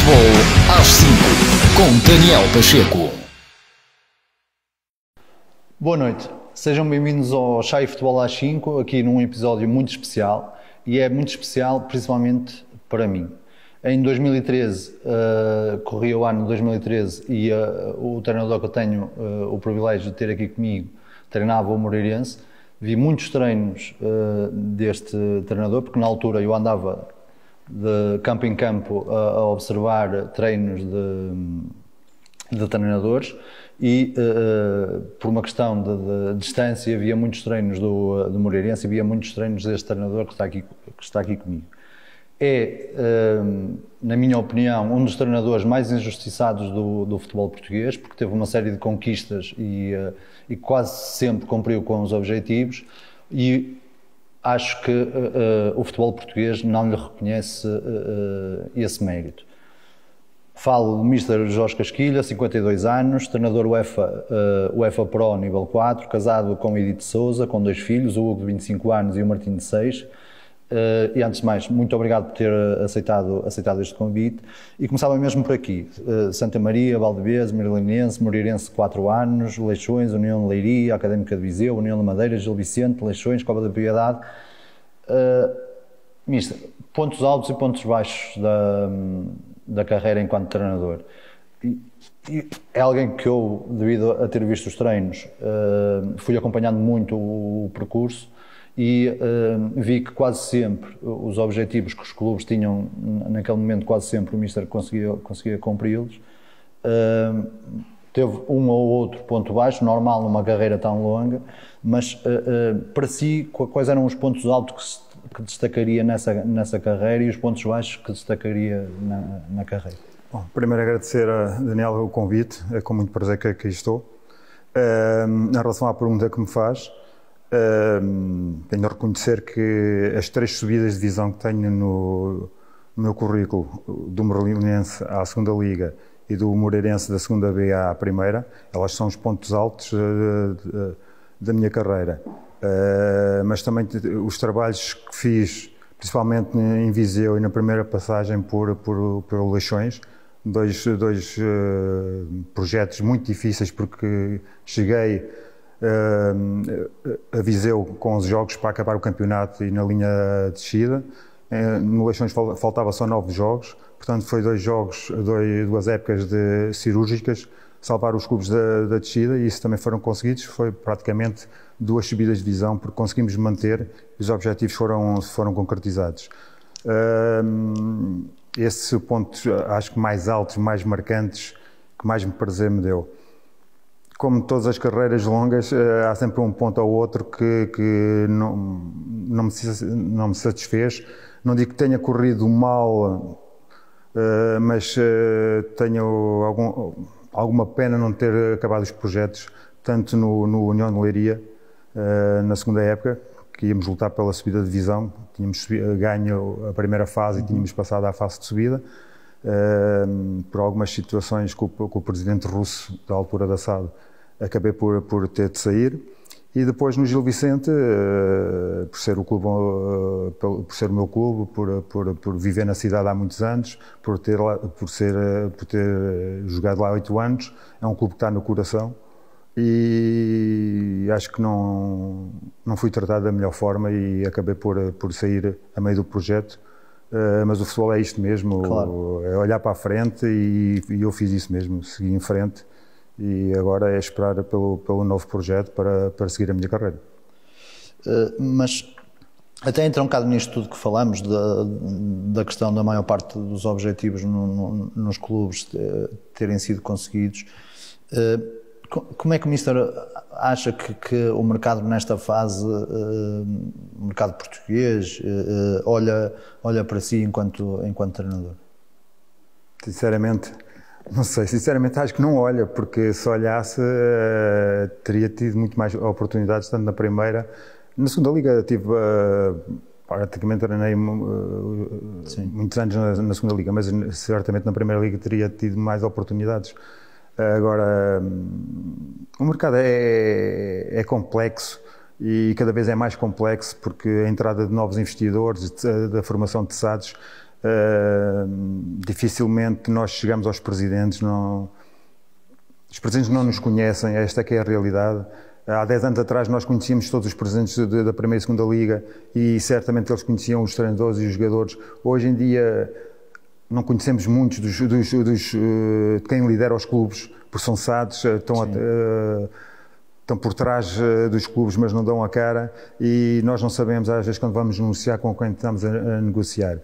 Futebol às 5, com Daniel Pacheco. Boa noite, sejam bem-vindos ao Chá e Futebol às 5, aqui num episódio muito especial, e é muito especial principalmente para mim. Em 2013, corria o ano de 2013 e o treinador que eu tenho o privilégio de ter aqui comigo treinava o Moreirense. Vi muitos treinos deste treinador, porque na altura eu andava de campo em campo a observar treinos de treinadores e por uma questão de distância havia muitos treinos do Moreirense e havia muitos treinos deste treinador que está aqui comigo. É, na minha opinião, um dos treinadores mais injustiçados do futebol português, porque teve uma série de conquistas e quase sempre cumpriu com os objetivos, e acho que o futebol português não lhe reconhece esse mérito. Falo do Mr. Jorge Casquilha, 52 anos, treinador UEFA Pro nível 4, casado com Edith Souza, com 2 filhos, o Hugo de 25 anos e o Martim de 6. E antes de mais, muito obrigado por ter aceitado este convite. E começava mesmo por aqui: Santa Maria, Valdevez, Merlinense, Moreirense 4 anos, Leixões, União de Leiria, Académica de Viseu, União de Madeira, Gil Vicente, Leixões, Cova da Piedade. Mister, pontos altos e pontos baixos da carreira enquanto treinador. E é alguém que eu, devido a ter visto os treinos, fui acompanhando muito o percurso e vi que quase sempre os objetivos que os clubes tinham naquele momento, quase sempre o Mister conseguia cumpri-los. Teve um ou outro ponto baixo, normal numa carreira tão longa, mas para si, quais eram os pontos altos que destacaria nessa carreira e os pontos baixos que destacaria na carreira? Bom, primeiro agradecer a Daniel o convite, é com muito prazer que aqui estou. Em relação à pergunta que me faz, tenho de reconhecer que as 3 subidas de divisão que tenho no meu currículo, do Merlinense à 2ª Liga e do Moreirense da 2ª B à primeira, elas são os pontos altos da minha carreira. Mas também os trabalhos que fiz, principalmente em Viseu e na primeira passagem por Leixões, dois projetos muito difíceis, porque cheguei a Viseu com 11 jogos para acabar o campeonato e na linha de descida. No Leixões faltava só 9 jogos, portanto foi 2 épocas cirúrgicas, salvar os clubes da descida, e isso também foram conseguidos. Foi praticamente 2 subidas de divisão, porque conseguimos manter e os objetivos foram concretizados. Esse ponto, acho que mais altos, mais marcantes, que mais prazer me deu. Como todas as carreiras longas, há sempre um ponto ou outro que não me satisfez. Não digo que tenha corrido mal, mas tenho alguma pena não ter acabado os projetos, tanto no União de Leiria, na 2ª época, que íamos lutar pela subida de divisão. Tínhamos ganho a primeira fase e tínhamos passado à fase de subida. Por algumas situações com o presidente russo da altura da SAD, acabei por ter de sair. E depois no Gil Vicente, por ser o meu clube, por viver na cidade há muitos anos, por ter jogado lá 8 anos, é um clube que está no coração, e acho que não fui tratado da melhor forma e acabei por sair a meio do projeto. Mas o futebol é isto mesmo, claro. É olhar para a frente, e eu fiz isso mesmo, segui em frente, e agora é esperar pelo novo projeto para seguir a minha carreira. Mas até entra um bocado nisto tudo que falamos, da questão da maior parte dos objetivos nos clubes terem sido conseguidos. Como é que o Mister acha que o mercado nesta fase, o mercado português, olha para si enquanto treinador? Sinceramente, não sei. Sinceramente acho que não olha, porque se olhasse teria tido muito mais oportunidades, tanto na primeira. Na 2ª Liga tive, praticamente treinei muitos anos na 2ª Liga, mas certamente na primeira Liga teria tido mais oportunidades. Agora, o mercado é complexo, e cada vez é mais complexo, porque a entrada de novos investidores, da formação de SADs, Dificilmente nós chegamos aos presidentes, os presidentes não nos conhecem, esta é que é a realidade. Há 10 anos atrás nós conhecíamos todos os presidentes da primeira e segunda liga e certamente eles conheciam os treinadores e os jogadores. Hoje em dia não conhecemos muitos de quem lidera os clubes, porque são SADs, estão por trás dos clubes, mas não dão a cara, e nós não sabemos às vezes quando vamos negociar com quem estamos a negociar.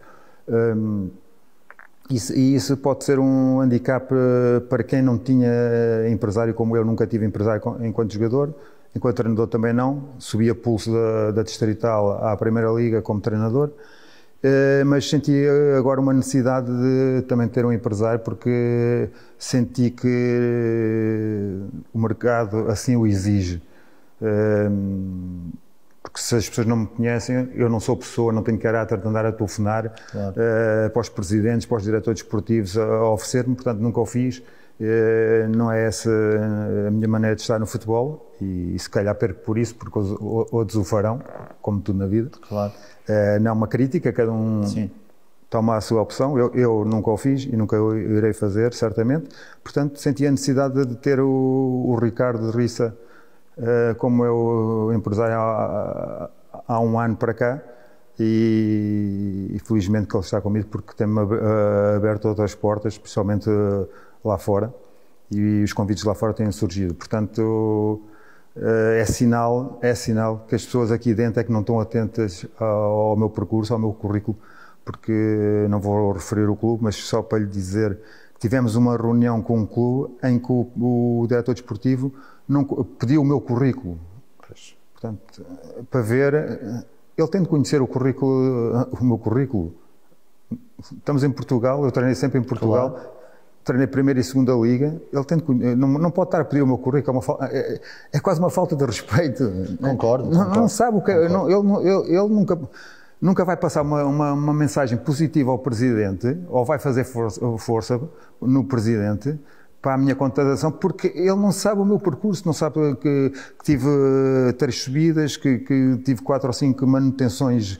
E isso pode ser um handicap para quem não tinha empresário, como eu nunca tive empresário enquanto jogador, enquanto treinador também não, subi a pulso da Distrital à Primeira Liga como treinador, mas senti agora uma necessidade de também ter um empresário, porque senti que o mercado assim o exige. Porque se as pessoas não me conhecem, eu não sou pessoa, não tenho caráter de andar a telefonar, claro, para os presidentes, para os diretores desportivos a oferecer-me, portanto nunca o fiz. Não é essa a minha maneira de estar no futebol, e se calhar perco por isso, porque outros o farão, como tudo na vida. Claro. Não é uma crítica, cada um toma a sua opção. Eu nunca o fiz e nunca o irei fazer, certamente. Portanto, senti a necessidade de ter o Ricardo Rissa como eu empresário há um ano para cá, e felizmente que ele está comigo, porque tem-me aberto outras portas, especialmente lá fora, e os convites lá fora têm surgido. Portanto, é sinal que as pessoas aqui dentro é que não estão atentas ao meu percurso, ao meu currículo, porque não vou referir o clube, mas só para lhe dizer que tivemos uma reunião com um clube em que o diretor desportivo não pediu o meu currículo. Portanto, para ver, ele tem de conhecer o meu currículo. Estamos em Portugal, eu treinei sempre em Portugal, claro, treinei primeira e segunda liga, ele tem de, não pode estar a pedir o meu currículo, é quase uma falta de respeito. Concordo. Não sabe o que é, ele nunca vai passar uma mensagem positiva ao presidente, ou vai fazer força no presidente para a minha contratação, porque ele não sabe o meu percurso, não sabe que tive 3 subidas, que tive 4 ou 5 manutenções,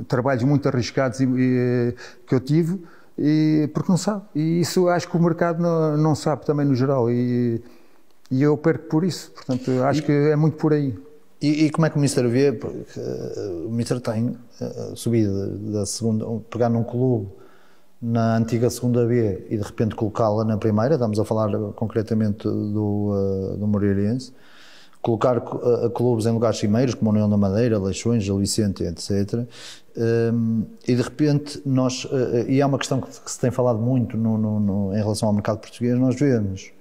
trabalhos muito arriscados que eu tive, porque não sabe. E isso acho que o mercado não sabe também no geral, e eu perco por isso. Portanto, acho que é muito por aí. E como é que o Mister vê? Porque o Mister tem subido da segunda, pegar num clube na antiga segunda B e de repente colocá-la na primeira, estamos a falar concretamente do Moreirense, colocar clubes em lugares cimeiros como a União da Madeira, Leixões, Gil Vicente, etc. E de repente nós, e é uma questão que se tem falado muito em relação ao mercado português, nós vemos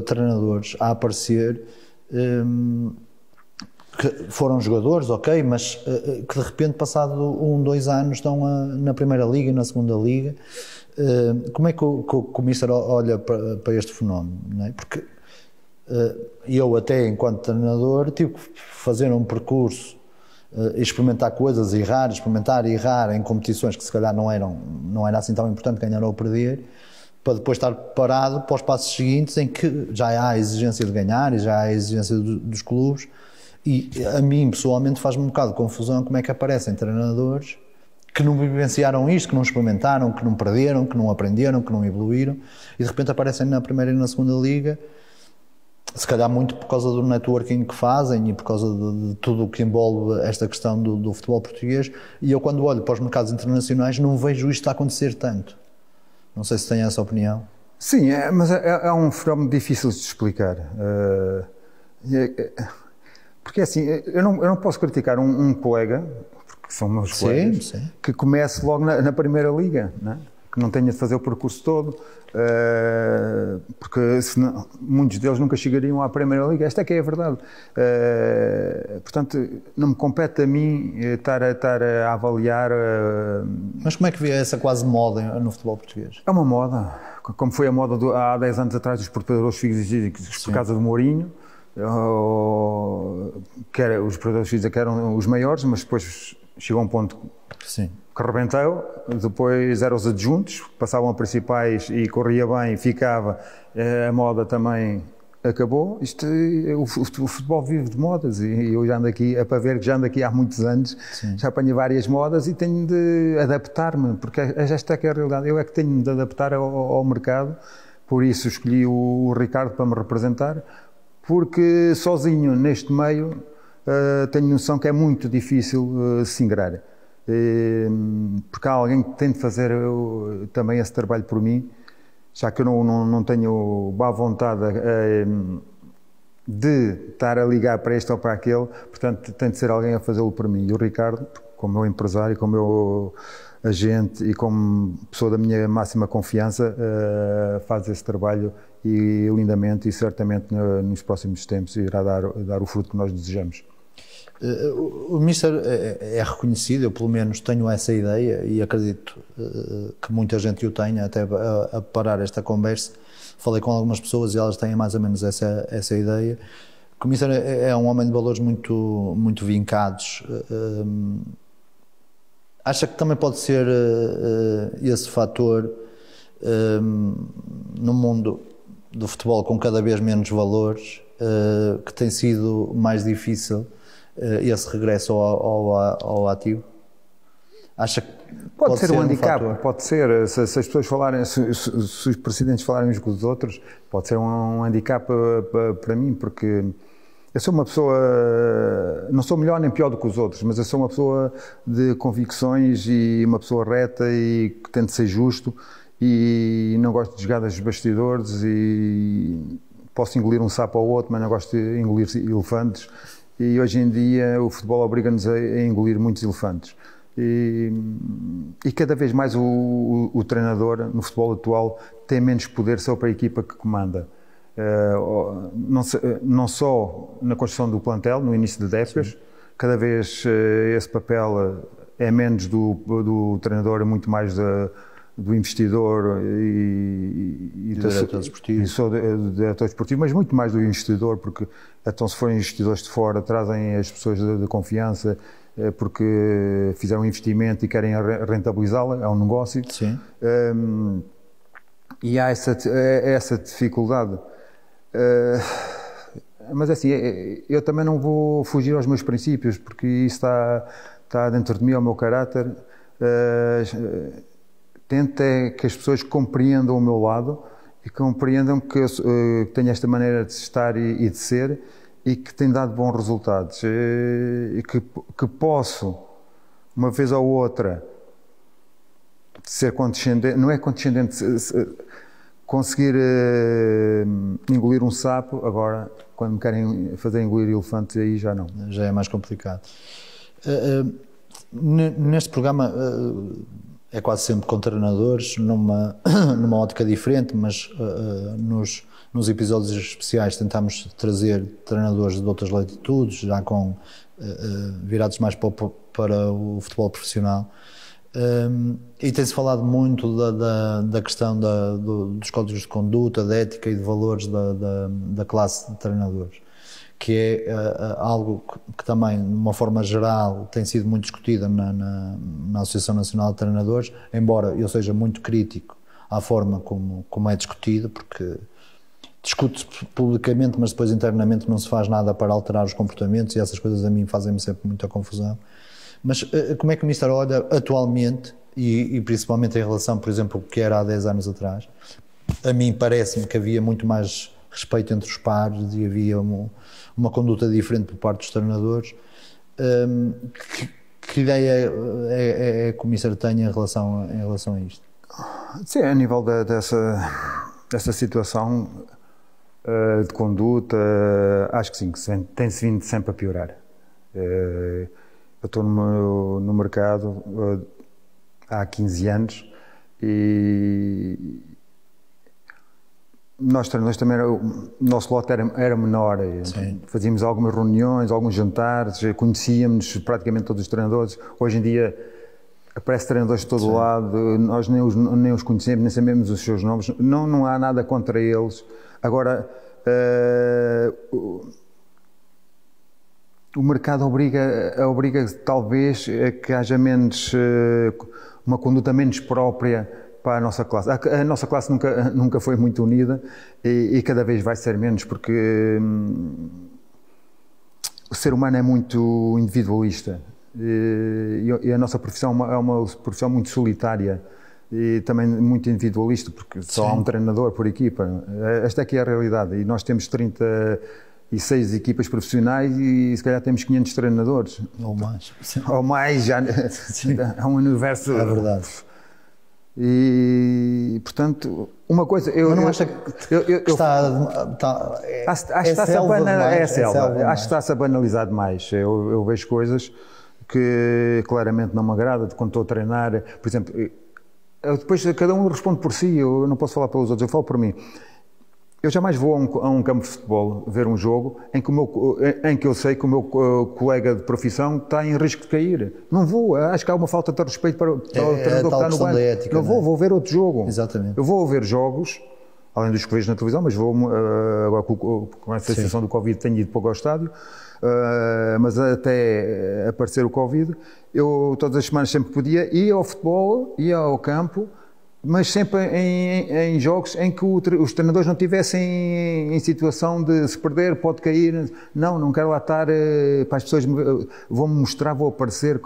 treinadores a aparecer que foram jogadores, ok, mas que de repente, passado 1, 2 anos, estão na Primeira Liga e na Segunda Liga. Como é que o Mister olha para este fenómeno? Não é? Porque eu, até enquanto treinador, tive que fazer um percurso, experimentar coisas, experimentar e errar em competições que se calhar não era assim tão importante ganhar ou perder, para depois estar preparado para os passos seguintes em que já há a exigência de ganhar e já há a exigência dos clubes. E a mim, pessoalmente, faz-me um bocado de confusão como é que aparecem treinadores que não vivenciaram isto, que não experimentaram, que não perderam, que não aprenderam, que não evoluíram, e de repente aparecem na Primeira e na Segunda Liga, se calhar muito por causa do networking que fazem e por causa de tudo o que envolve esta questão do futebol português. E eu, quando olho para os mercados internacionais, não vejo isto a acontecer tanto. Não sei se tem essa opinião. Sim, mas é um fenómeno difícil de explicar. Porque assim, eu não posso criticar um colega, porque são meus colegas, que comece logo na Primeira Liga, não é? Que não tenha de fazer o percurso todo, porque senão, muitos deles nunca chegariam à Primeira Liga. Esta é que é a verdade. Portanto, não me compete a mim estar a avaliar. Mas como é que vê essa quase moda no futebol português? É uma moda, como foi a moda há 10 anos atrás dos preparadores físicos por causa do Mourinho. Os preparadores físicos que eram os maiores, mas depois chegou a um ponto que rebentou, depois eram os adjuntos, passavam a principais e corria bem, ficava, a moda também acabou. O futebol vive de modas e eu já ando aqui, é para ver que já ando aqui há muitos anos, sim, já apanhei várias modas e tenho de adaptar-me, porque esta é que é a realidade. Eu é que tenho de adaptar ao mercado, por isso escolhi o Ricardo para me representar, porque sozinho neste meio tenho noção que é muito difícil se ingrar. Porque há alguém que tem de fazer também esse trabalho por mim, já que eu não tenho boa vontade de estar a ligar para este ou para aquele, portanto tem de ser alguém a fazê-lo por mim. E o Ricardo, como meu empresário, como meu agente e como pessoa da minha máxima confiança, faz esse trabalho e lindamente, e certamente nos próximos tempos irá dar o fruto que nós desejamos. O Mister é reconhecido, eu pelo menos tenho essa ideia e acredito que muita gente o tenha, até a parar esta conversa. Falei com algumas pessoas e elas têm mais ou menos essa ideia. O Mister é um homem de valores muito vincados. Acha que também pode ser esse fator no mundo do futebol com cada vez menos valores, que tem sido mais difícil esse regresso ao ativo? Acha que pode ser um handicap? Pode ser, se as pessoas falarem, se os presidentes falarem uns com os outros, pode ser um handicap para mim, porque eu sou uma pessoa, não sou melhor nem pior do que os outros, mas eu sou uma pessoa de convicções e uma pessoa reta e que tento ser justo e não gosto de jogadas dos bastidores e posso engolir um sapo ao outro, mas não gosto de engolir elefantes. E hoje em dia o futebol obriga-nos a engolir muitos elefantes. E cada vez mais o treinador no futebol atual tem menos poder sobre a equipa que comanda. Não só na construção do plantel, no início de épocas, cada vez esse papel é menos do treinador, é muito mais do investidor e do diretor desportivo. E sou do diretor desportivo, mas muito mais do investidor, porque então se forem investidores de fora, trazem as pessoas de confiança, porque fizeram um investimento e querem rentabilizá-la, é um negócio. Sim. E há essa dificuldade. Mas assim, eu também não vou fugir aos meus princípios, porque isso está dentro de mim, ao meu caráter. Tento que as pessoas compreendam o meu lado e compreendam que eu tenho esta maneira de estar e de ser e que tem dado bons resultados e que posso, uma vez ou outra, ser condescendente, não é condescendente, conseguir engolir um sapo. Agora, quando me querem fazer engolir elefantes, aí já não. Já é mais complicado. Neste programa é quase sempre com treinadores, numa ótica diferente, mas nos episódios especiais tentamos trazer treinadores de outras latitudes, já virados mais para o futebol profissional. E tem-se falado muito da questão dos códigos de conduta, de ética e de valores da classe de treinadores, que é algo que também, de uma forma geral, tem sido muito discutida na Associação Nacional de Treinadores, embora eu seja muito crítico à forma como é discutido, porque discute-se publicamente, mas depois internamente não se faz nada para alterar os comportamentos, e essas coisas a mim fazem-me sempre muita confusão. Mas como é que o Mister olha atualmente, e principalmente em relação, por exemplo, ao que era há 10 anos atrás? A mim parece-me que havia muito mais respeito entre os pares e havia uma conduta diferente por parte dos treinadores. Que ideia é que o Mister tem em relação a isto? Sim, a nível dessa situação de conduta, acho que sim, que tem-se vindo sempre a piorar. Eu estou no mercado há 15 anos e nós treinadores também, o nosso lote era menor. Fazíamos algumas reuniões, alguns jantares, conhecíamos praticamente todos os treinadores. Hoje em dia aparece treinadores de todo lado, nós nem os conhecemos, nem sabemos os seus nomes, não há nada contra eles. Agora, o mercado obriga talvez a que haja menos, uma conduta menos própria para a nossa classe. A nossa classe nunca foi muito unida e cada vez vai ser menos, porque o ser humano é muito individualista e a nossa profissão é uma profissão muito solitária e também muito individualista, porque só há um treinador por equipa. Esta aqui é a realidade e nós temos 36 equipas profissionais e se calhar temos 500 treinadores. Ou mais. Ou mais, já é um universo... É verdade. E, portanto, uma coisa... Mas não acha que acho que está-se a banalizar demais. Eu vejo coisas que claramente não me agrada quando estou a treinar. Por exemplo, depois cada um responde por si, eu não posso falar pelos outros, eu falo por mim. Eu jamais vou a um campo de futebol ver um jogo em que eu sei que o meu colega de profissão está em risco de cair. Não vou, acho que há uma falta de respeito para o treinador que está no banco. Ética, não vou ver outro jogo. Exatamente. Eu vou ver jogos, além dos que vejo na televisão, mas vou, agora com essa situação do Covid, tenho ido pouco ao estádio, mas até aparecer o Covid, eu todas as semanas sempre podia ir ao futebol, ia ao campo, mas sempre em jogos em que os treinadores não estivessem em situação de se perder, pode cair. Não quero lá estar para as pessoas vão-me mostrar, vou aparecer.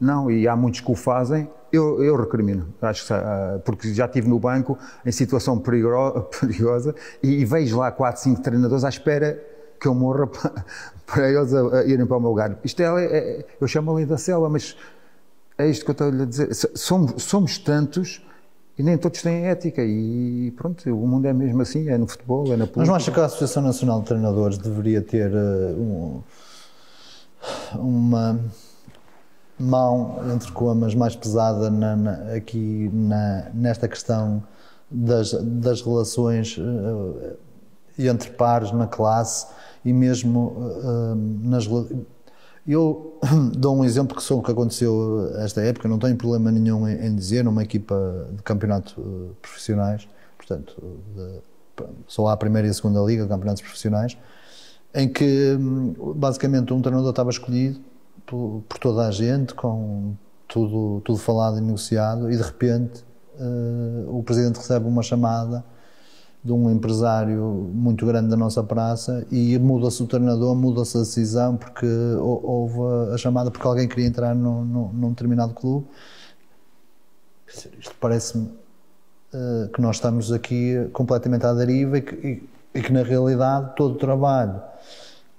Não, e há muitos que o fazem. Eu recrimino, acho que, porque já estive no banco em situação perigosa e vejo lá 4, 5 treinadores à espera que eu morra para eles irem para o meu lugar. Isto eu chamo ali da selva, mas é isto que eu estou a lhe dizer. Somos tantos. E nem todos têm ética e pronto, o mundo é mesmo assim, é no futebol, é na política. Mas não acha que a Associação Nacional de Treinadores deveria ter uma mão, entre comas, mais pesada nesta questão das relações entre pares na classe e mesmo nas relações? Eu dou um exemplo que aconteceu esta época, não tenho problema nenhum em dizer, numa equipa de campeonato profissionais, portanto, só há a primeira e a segunda liga de campeonatos profissionais, em que basicamente um treinador estava escolhido por toda a gente, com tudo falado e negociado, e de repente o presidente recebe uma chamada de um empresário muito grande da nossa praça e muda-se o treinador, muda-se a decisão porque houve a chamada porque alguém queria entrar num determinado clube. Isto parece-me que nós estamos aqui completamente à deriva e que na realidade todo o trabalho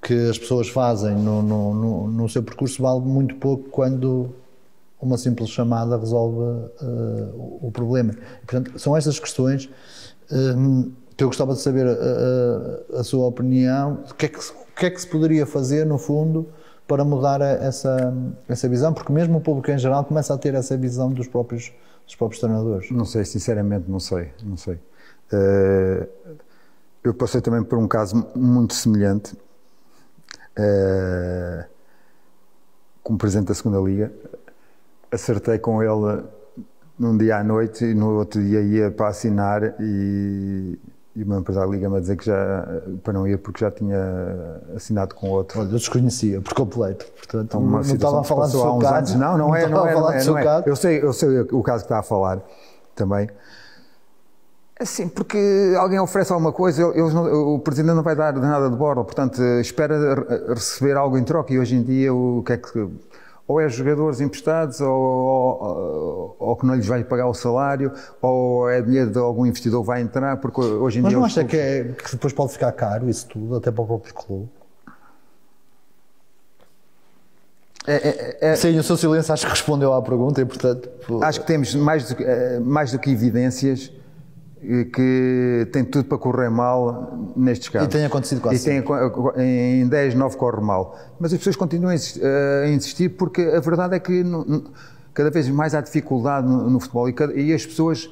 que as pessoas fazem no seu percurso vale muito pouco quando uma simples chamada resolve o problema. E, portanto, são estas questões que eu gostava de saber a sua opinião. O que é que se poderia fazer, no fundo, para mudar essa visão? Porque mesmo o público em geral começa a ter essa visão dos próprios treinadores. Não sei, sinceramente não sei. Eu passei também por um caso muito semelhante como presidente da segunda liga. Acertei com ele num dia à noite e no outro dia ia para assinar e o meu empresário liga-me a dizer que para não ir porque já tinha assinado com outro. Olha, eu desconhecia por completo, portanto então, não estava a falar do seu caso. Não é. Eu sei o caso que está a falar também. Assim, porque alguém oferece alguma coisa, o presidente não vai dar nada de borla, portanto espera receber algo em troca e hoje em dia o que é que... Ou é jogadores emprestados, ou que não lhes vai pagar o salário, ou é dinheiro de algum investidor que vai entrar, porque hoje em dia... Mas não acha que depois pode ficar caro isso tudo, até para o próprio clube? Sim, o seu silêncio acho que respondeu à pergunta e, portanto... Acho que temos mais do que evidências que tem tudo para correr mal nestes casos. E tem acontecido quase sempre. Em 10, 9 corre mal. Mas as pessoas continuam a insistir porque a verdade é que cada vez mais há dificuldade no futebol e as pessoas,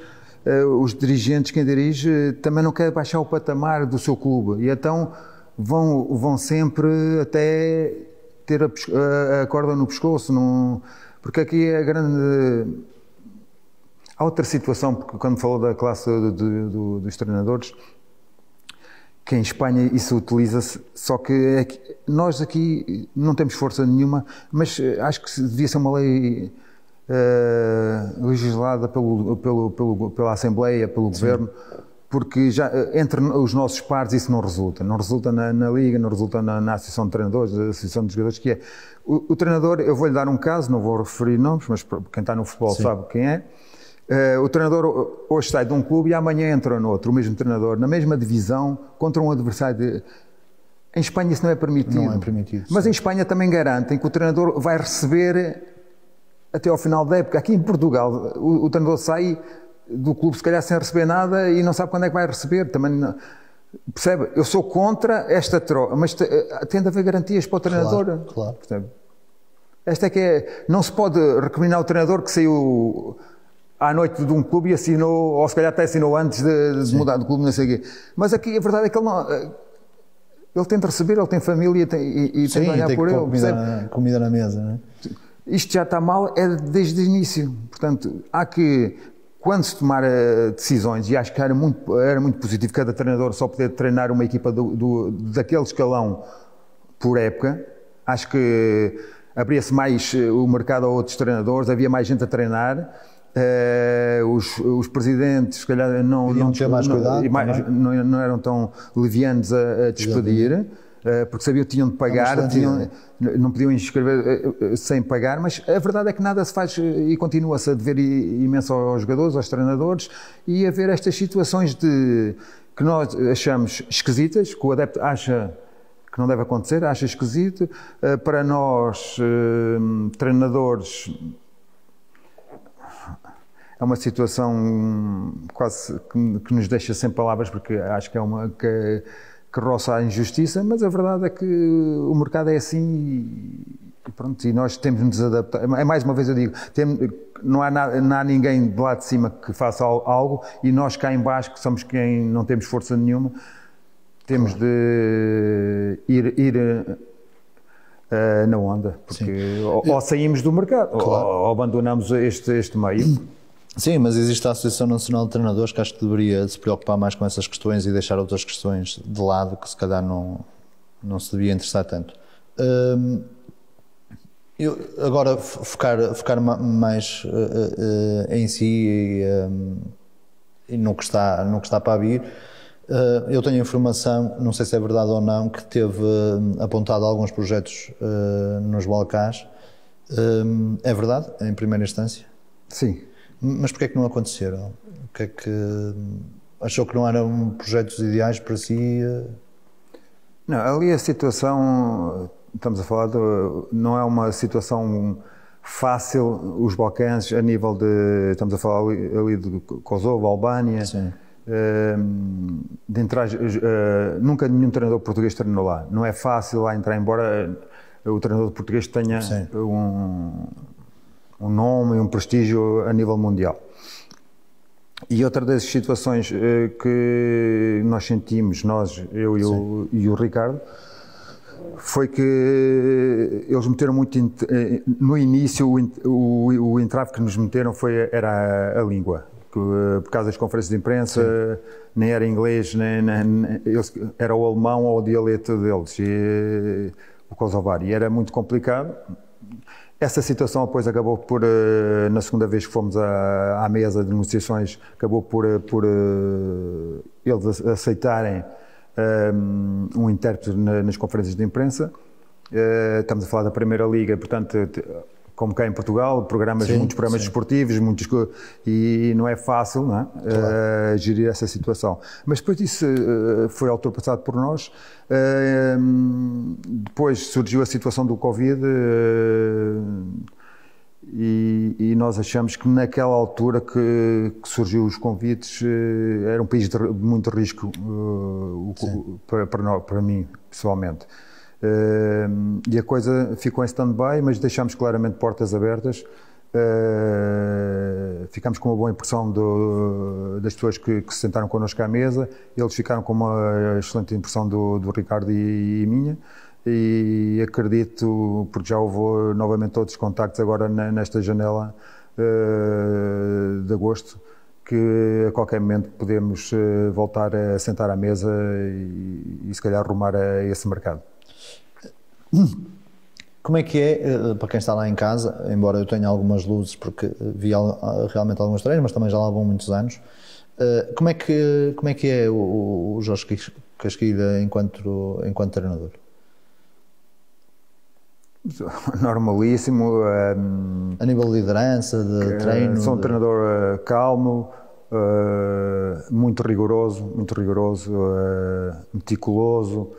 os dirigentes, quem dirige, também não quer baixar o patamar do seu clube e então vão sempre até ter a corda no pescoço, porque aqui é a grande... Há outra situação, porque quando falou da classe dos treinadores, que em Espanha isso utiliza-se, só que nós aqui não temos força nenhuma, mas acho que devia ser uma lei legislada pela Assembleia, pelo Governo, porque já entre os nossos pares isso não resulta. Não resulta na Liga, não resulta na Associação de Treinadores, na Associação de Jogadores, que é o treinador. Eu vou-lhe dar um caso, não vou referir nomes, mas quem está no futebol sabe quem é. O treinador hoje sai de um clube e amanhã entra no outro, o mesmo treinador, na mesma divisão, contra um adversário. Em Espanha isso não é permitido. Não é permitido. Mas em Espanha também garantem que o treinador vai receber até ao final da época. Aqui em Portugal, o treinador sai do clube se calhar sem receber nada e não sabe quando é que vai receber. Também não, percebe? Eu sou contra esta troca, mas tem de haver garantias para o treinador. Claro. Percebe? Esta é que é. Não se pode recriminar o treinador que saiu à noite de um clube e assinou, ou se calhar até assinou antes de mudar de clube, não sei o quê. Mas aqui a verdade é que ele não. Ele tem de receber, ele tem família e tem de olhar por ele. Comida na mesa, não é? Isto já está mal, é desde o início. Portanto, há que, quando se tomar decisões, e acho que era muito positivo cada treinador só poder treinar uma equipa daquele escalão por época, acho que abria-se mais o mercado a outros treinadores, havia mais gente a treinar, os presidentes, se calhar, não eram tão levianos a despedir. Porque sabiam que tinham de pagar, não podiam inscrever sem pagar, mas a verdade é que nada se faz e continua-se a dever imenso aos jogadores, aos treinadores, e a ver estas situações que nós achamos esquisitas, que o adepto acha que não deve acontecer, acha esquisito. Para nós, treinadores, é uma situação quase que nos deixa sem palavras, porque acho que é uma que roça a injustiça, mas a verdade é que o mercado é assim e pronto, e nós temos de nos adaptar. Mais uma vez eu digo, não há ninguém de lá de cima que faça algo, e nós cá em baixo, que somos quem não temos força nenhuma, temos de ir na onda, porque ou saímos do mercado, ou abandonamos este meio. Sim, mas existe a Associação Nacional de Treinadores que acho que deveria se preocupar mais com essas questões e deixar outras questões de lado que se calhar não se devia interessar tanto. Eu agora focar mais em si e no que está para vir. Eu tenho informação, não sei se é verdade ou não, que teve apontado alguns projetos nos Balcãs. É verdade, em primeira instância? Sim. Mas porquê é que não aconteceram? O que é que achou que não eram projetos ideais para si? Não, ali a situação, estamos a falar não é uma situação fácil, os Balcãs, a nível de, estamos a falar ali de Kosovo, Albânia. Sim. De entrar, nunca nenhum treinador português treinou lá. Não é fácil lá entrar, embora o treinador português tenha um nome e um prestígio a nível mundial. E outra das situações que nós sentimos, eu e o Ricardo, foi que eles meteram muito, no início o entrave que nos meteram era a língua, por causa das conferências de imprensa, nem era inglês, nem era o alemão ou o dialeto deles, o kosovar, e era muito complicado. Essa situação depois acabou por, na segunda vez que fomos à mesa de negociações, acabou por eles aceitarem um intérprete nas conferências de imprensa. Estamos a falar da Primeira Liga, portanto, como cá em Portugal, muitos programas desportivos, e não é fácil, não é? Claro. Gerir essa situação. Mas depois disso foi ultrapassado por nós. Depois surgiu a situação do Covid e nós achamos que naquela altura que surgiu os convites era um país de muito risco para mim, pessoalmente. E a coisa ficou em stand-by, mas deixámos claramente portas abertas. Ficámos com uma boa impressão das pessoas que se sentaram connosco à mesa. Eles ficaram com uma excelente impressão do Ricardo e minha, e acredito, porque já houve novamente outros contactos agora nesta janela de agosto, que a qualquer momento podemos voltar a sentar à mesa e se calhar rumar a esse mercado. Como é que é, para quem está lá em casa, embora eu tenha algumas luzes, porque vi realmente alguns treinos, mas também já lá vão muitos anos, como é que é o Jorge Casquilha enquanto treinador? Normalíssimo. A nível de liderança, de treino? Sou um treinador calmo, muito rigoroso, meticuloso.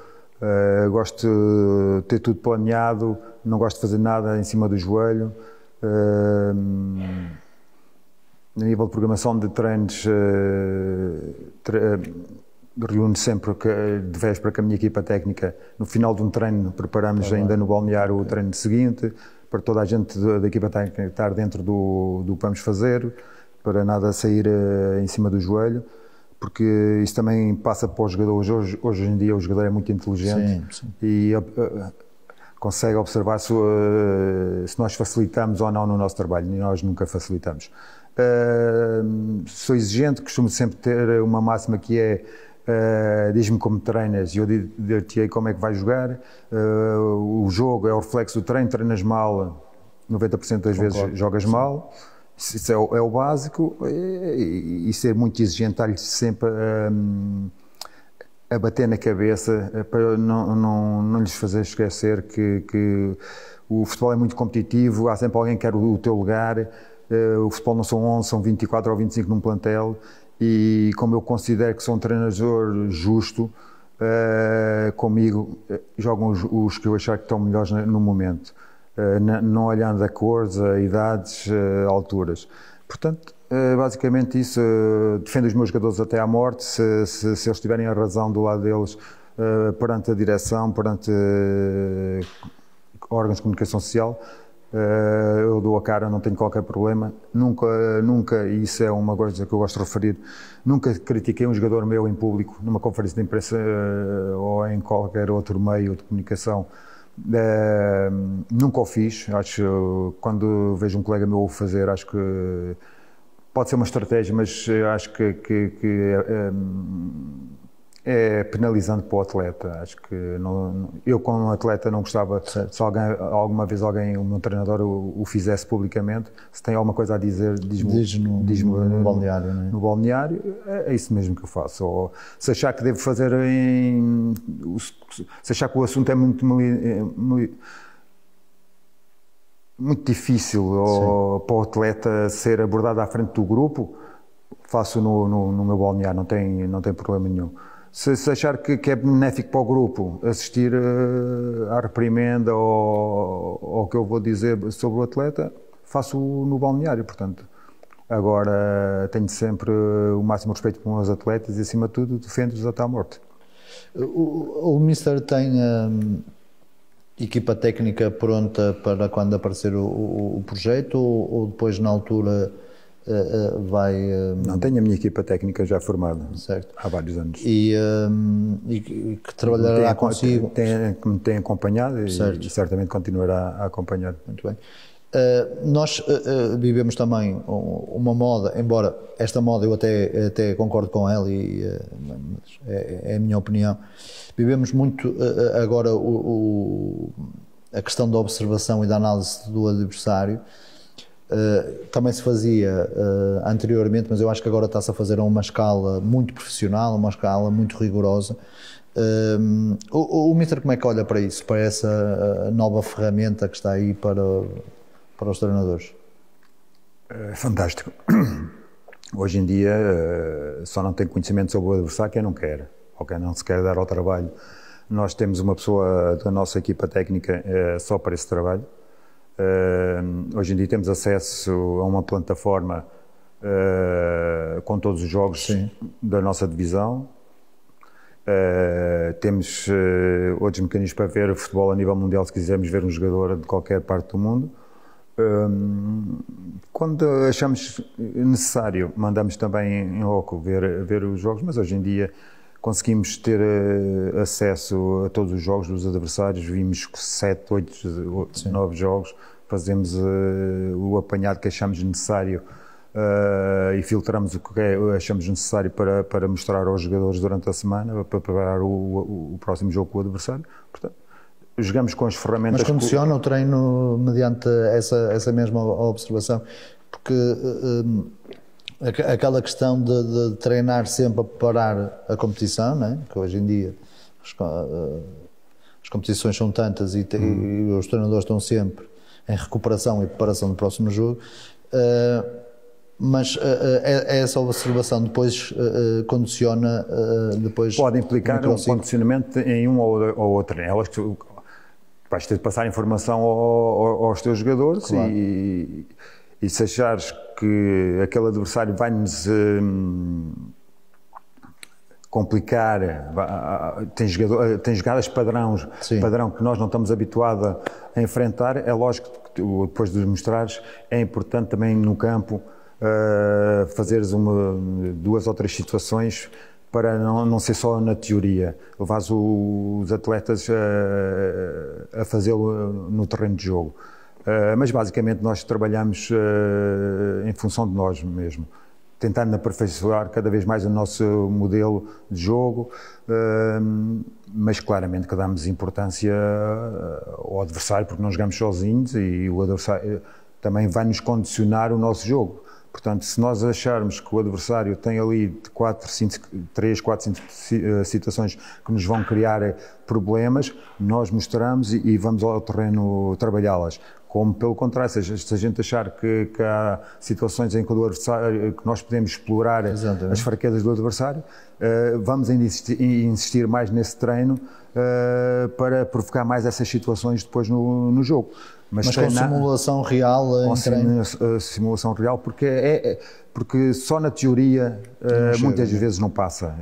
Gosto de ter tudo planeado, não gosto de fazer nada em cima do joelho. A nível de programação de treinos, reúno sempre de véspera com a minha equipa técnica. No final de um treino, preparamos ainda no balneário o treino seguinte, para toda a gente da equipa técnica estar dentro do que vamos fazer, para nada sair em cima do joelho, porque isso também passa para os jogadores. Hoje em dia o jogador é muito inteligente, sim. E consegue observar se nós facilitamos ou não no nosso trabalho, e nós nunca facilitamos. Sou exigente, costumo sempre ter uma máxima que é: diz-me como treinas e eu dir-te-ei como é que vais jogar. O jogo é o reflexo do treino, treinas mal, 90% das vezes jogas mal. Isso é o básico, e ser muito exigente, estar-lhe sempre a bater na cabeça para não lhes fazer esquecer que o futebol é muito competitivo, há sempre alguém que quer o teu lugar. O futebol não são 11, são 24 ou 25 num plantel, e como eu considero que sou um treinador justo, comigo jogam os que eu achar que estão melhores no momento, não olhando a cores, a idades, a alturas. Portanto, basicamente isso, defendo os meus jogadores até à morte. Se eles tiverem a razão do lado deles, perante a direção, perante órgãos de comunicação social, eu dou a cara, não tenho qualquer problema. Nunca, e isso é uma coisa que eu gosto de referir, nunca critiquei um jogador meu em público, numa conferência de imprensa ou em qualquer outro meio de comunicação. Nunca o fiz. Acho, quando vejo um colega meu o fazer, acho que pode ser uma estratégia, mas acho que é penalizante para o atleta. Acho que eu, como atleta, não gostava, se alguma vez o meu treinador o fizesse publicamente. Se tem alguma coisa a dizer, diz-me no balneário, não é? No balneário, é isso mesmo que eu faço. Ou se achar que devo fazer se achar que o assunto é muito difícil para o atleta ser abordado à frente do grupo, faço no meu balneário, não tem problema nenhum. Se achar que é benéfico para o grupo assistir à reprimenda ou ao que eu vou dizer sobre o atleta, faço no balneário. Portanto, agora tenho sempre o máximo respeito pelos meus atletas e, acima de tudo, defendo-os até à morte. O Mister tem equipa técnica pronta para quando aparecer o projeto, ou depois, na altura, vai... Não, tenho a minha equipa técnica já formada, certo, há vários anos. E que trabalhará consigo? Que me tem acompanhado e certamente continuará a acompanhar. Muito bem. Nós vivemos também uma moda, embora esta moda eu até concordo com ela, e é a minha opinião. Vivemos muito agora a questão da observação e da análise do adversário. Também se fazia anteriormente, mas eu acho que agora está-se a fazer a uma escala muito profissional, uma escala muito rigorosa. O Mister, como é que olha para isso, para essa nova ferramenta que está aí para os treinadores? Fantástico. Hoje em dia só não tem conhecimento sobre o adversário quem não quer, ou quem não se quer dar ao trabalho. Nós temos uma pessoa da nossa equipa técnica só para esse trabalho. Hoje em dia temos acesso a uma plataforma com todos os jogos da nossa divisão. Temos outros mecanismos para ver o futebol a nível mundial, se quisermos ver um jogador de qualquer parte do mundo. Quando achamos necessário, mandamos também em loco ver os jogos, mas hoje em dia conseguimos ter acesso a todos os jogos dos adversários. Vimos 7, 8, 9 jogos, fazemos o apanhado que achamos necessário e filtramos o que achamos necessário para mostrar aos jogadores durante a semana, para preparar o próximo jogo com o adversário. Portanto, jogamos com as ferramentas... Mas condiciona o treino mediante essa mesma observação? Porque aquela questão de treinar sempre a preparar a competição, não é? Que hoje em dia as competições são tantas e os treinadores estão sempre em recuperação e preparação do próximo jogo, mas essa observação depois condiciona depois... Pode implicar um condicionamento em um ou outro treino. Elas vais ter de passar informação aos teus jogadores, claro. E se achares que aquele adversário vai-nos complicar, tem jogadas padrão que nós não estamos habituados a enfrentar, é lógico que depois de mostrares, é importante também no campo fazeres duas ou três situações para não ser só na teoria, levares os atletas a fazê-lo no terreno de jogo. Mas basicamente nós trabalhamos em função de nós mesmo, tentando aperfeiçoar cada vez mais o nosso modelo de jogo, mas claramente que damos importância ao adversário, porque não jogamos sozinhos e o adversário também vai nos condicionar o nosso jogo. Portanto, se nós acharmos que o adversário tem ali 3, 4, 5 situações que nos vão criar problemas, nós mostramos e vamos ao terreno trabalhá-las. Como, pelo contrário, se a gente achar que há situações em que o adversário, que nós podemos explorar Exatamente. As fraquezas do adversário, vamos insistir mais nesse treino para provocar mais essas situações depois no jogo. Mas com simulação real com simulação real, porque só na teoria muitas vezes não passa.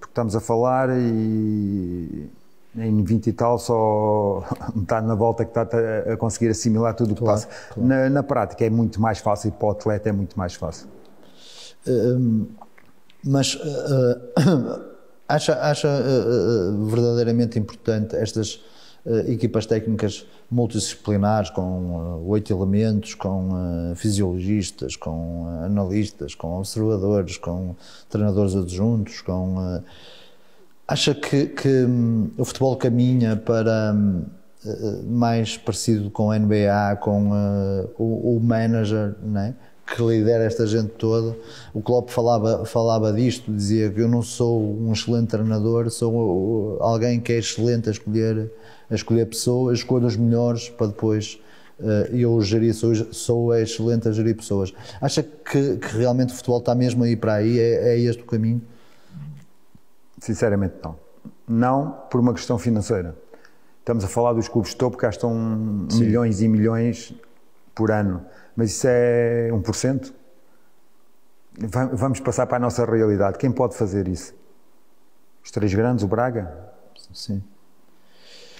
Porque estamos a falar e em 20 e tal só metade na volta que está a conseguir assimilar tudo o que passa. Claro. Na prática é muito mais fácil, para o atleta é muito mais fácil. Mas acha verdadeiramente importante estas equipas técnicas multidisciplinares, com 8 elementos, com fisiologistas, com analistas, com observadores, com treinadores adjuntos, acha que o futebol caminha para mais parecido com a NBA, com o manager, não é? Que lidera esta gente toda? O Klopp falava disto, dizia que eu não sou um excelente treinador, sou alguém que é excelente a escolher pessoas, escolho os melhores para depois eu gerir, sou excelente a gerir pessoas. Acha que realmente o futebol está mesmo aí para aí? É este o caminho? Sinceramente não. Não por uma questão financeira. Estamos a falar dos clubes de topo que gastam milhões e milhões por ano. Mas isso é 1%. Vamos passar para a nossa realidade. Quem pode fazer isso? Os 3 grandes, o Braga? Sim.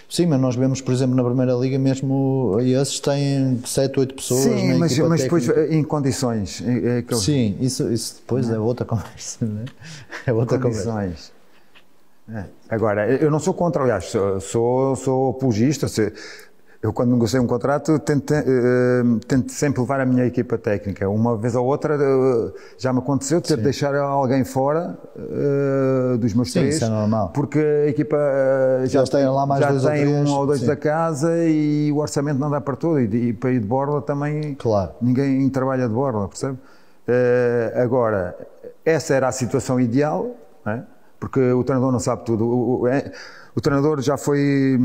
Sim, mas nós vemos, por exemplo, na Primeira Liga mesmo, esses têm 7, 8 pessoas. Sim, mas depois em condições. Sim, isso depois é outra conversa, não é? É outra conversa. Agora, eu não sou contra, aliás, sou apologista. Eu, quando negociei um contrato, tento sempre levar a minha equipa técnica. Uma vez ou outra já me aconteceu ter de deixar alguém fora dos meus 3. Isso é normal. Porque a equipa já tem lá mais tem 1 ou 2 da casa e o orçamento não dá para tudo. E para ir de borla também ninguém trabalha de borla, percebe? Agora, essa era a situação ideal, não é? Porque o treinador não sabe tudo. O treinador já foi...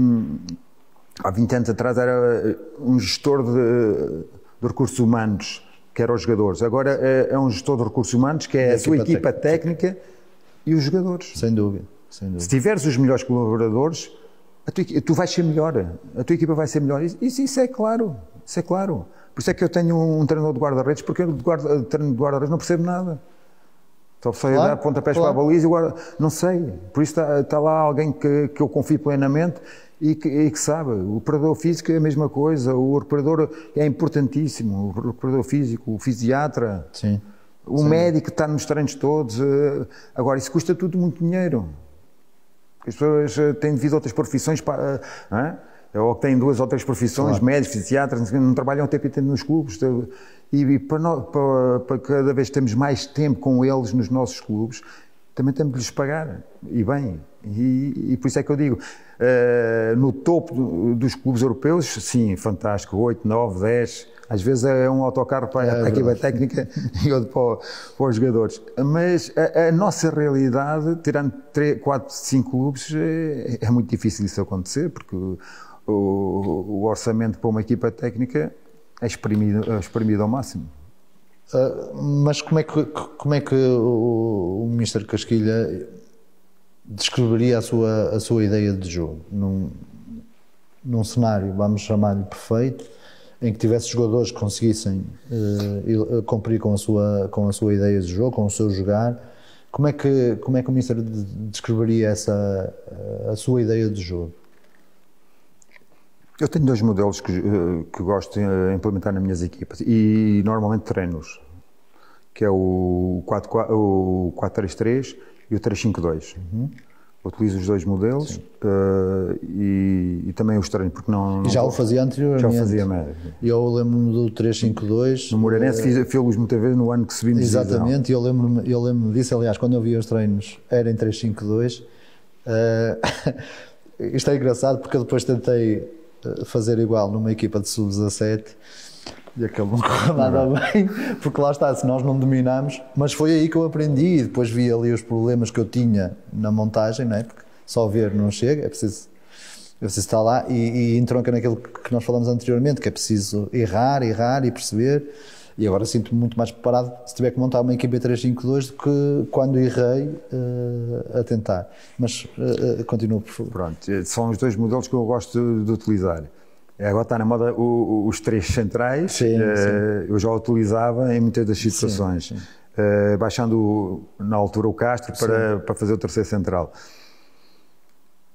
Há 20 anos atrás era um gestor de recursos humanos, que eram os jogadores. Agora é um gestor de recursos humanos, que é a sua equipa técnica e os jogadores. Sem dúvida. Se tiveres os melhores colaboradores, tu vais ser melhor. A tua equipa vai ser melhor. Isso é claro. Isso é claro. Por isso é que eu tenho um treinador de guarda-redes, porque eu de treino de guarda-redes não percebo nada. Só sei dar pontapés para a baliza e guarda... Não sei. Por isso está lá alguém que eu confio plenamente e que sabe. O preparador físico é a mesma coisa, o reparador é importantíssimo, o reparador físico, o fisiatra, o médico está nos treinos todos. Agora, isso custa tudo muito dinheiro. As pessoas têm devido a outras profissões, ou que têm 2 ou 3 profissões, médicos, fisiatras, não trabalham o tempo inteiro nos clubes. E para cada vez temos mais tempo com eles nos nossos clubes, também temos de lhes pagar, e bem, e por isso é que eu digo, no topo dos clubes europeus, sim, fantástico, 8, 9, 10, às vezes é um autocarro para a equipa técnica e outro para os jogadores, mas a nossa realidade, tirando 3, 4, 5 clubes, é muito difícil isso acontecer, porque o orçamento para uma equipa técnica é exprimido ao máximo. Mas como é que o Mister Casquilha descreveria a sua ideia de jogo num cenário, vamos chamar-lhe perfeito, em que tivesse jogadores que conseguissem cumprir com a sua ideia de jogo, com o seu jogar? Como é que o Mister descreveria a sua ideia de jogo? Eu tenho 2 modelos que gosto de implementar nas minhas equipas e normalmente treino-os, que é o 4-3-3 e o 3-5-2. Utilizo os 2 modelos e também os treino, porque não já o fazia anteriormente? Já o fazia mesmo. Eu lembro-me do 3-5-2. No Moreirense fiz-los muitas vezes no ano que subimos. Exatamente, eu lembro-me disso. Aliás, quando eu via os treinos, era em 3-5-2. Isto é engraçado porque eu depois tentei fazer igual numa equipa de sub-17 e aquele não correu nada bem, porque lá está, se nós não dominamos, mas foi aí que eu aprendi e depois vi ali os problemas que eu tinha na montagem, não é? Porque só ver não chega, é preciso estar lá e entronca naquilo que nós falamos anteriormente, que é preciso errar e perceber, e agora sinto-me muito mais preparado se tiver que montar uma equipa 3-5-2 do que quando errei a tentar. Mas continuo, por favor. Pronto, são os 2 modelos que eu gosto de utilizar. Agora está na moda os 3 centrais, sim. Eu já utilizava em muitas das situações, sim. Baixando na altura o Castro para fazer o terceiro central.